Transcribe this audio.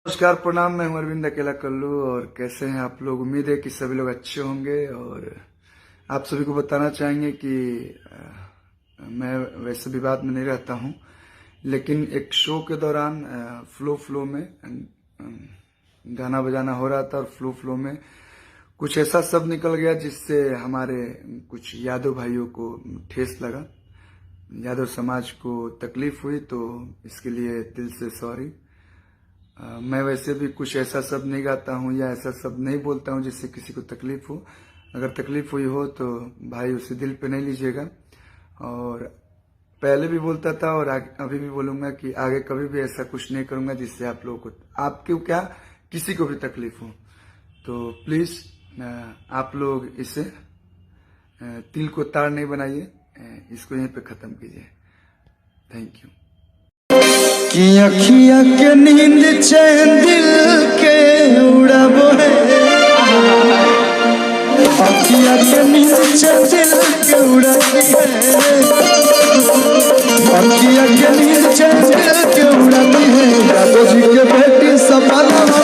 नमस्कार, प्रणाम। मैं हूं अरविंद अकेला कल्लू। और कैसे हैं आप लोग? उम्मीद है कि सभी लोग अच्छे होंगे। और आप सभी को बताना चाहेंगे कि मैं वैसे विवाद में नहीं रहता हूं, लेकिन एक शो के दौरान फ्लो में गाना बजाना हो रहा था और फ्लो में कुछ ऐसा शब्द निकल गया जिससे हमारे कुछ यादव भाइयों को ठेस लगा, यादव समाज को तकलीफ हुई। तो इसके लिए दिल से सॉरी। मैं वैसे भी कुछ ऐसा शब्द नहीं गाता हूँ या ऐसा शब्द नहीं बोलता हूँ जिससे किसी को तकलीफ हो। अगर तकलीफ हुई हो तो भाई उसे दिल पे नहीं लीजिएगा। और पहले भी बोलता था और अभी भी बोलूंगा कि आगे कभी भी ऐसा कुछ नहीं करूंगा जिससे आप लोगों को, आपको क्या, किसी को भी तकलीफ हो। तो प्लीज आप लोग इसे तिल को तार नहीं बनाइए, इसको यहीं पे खत्म कीजिए। Thank you. कि अखिया के नींद चैन दिल के उड़ाबो है, अखिया के नींद चैन दिल के उड़ाती है, अखिया के नींद चैन दिल के उड़ाती है। यादव जी के बेटी सपना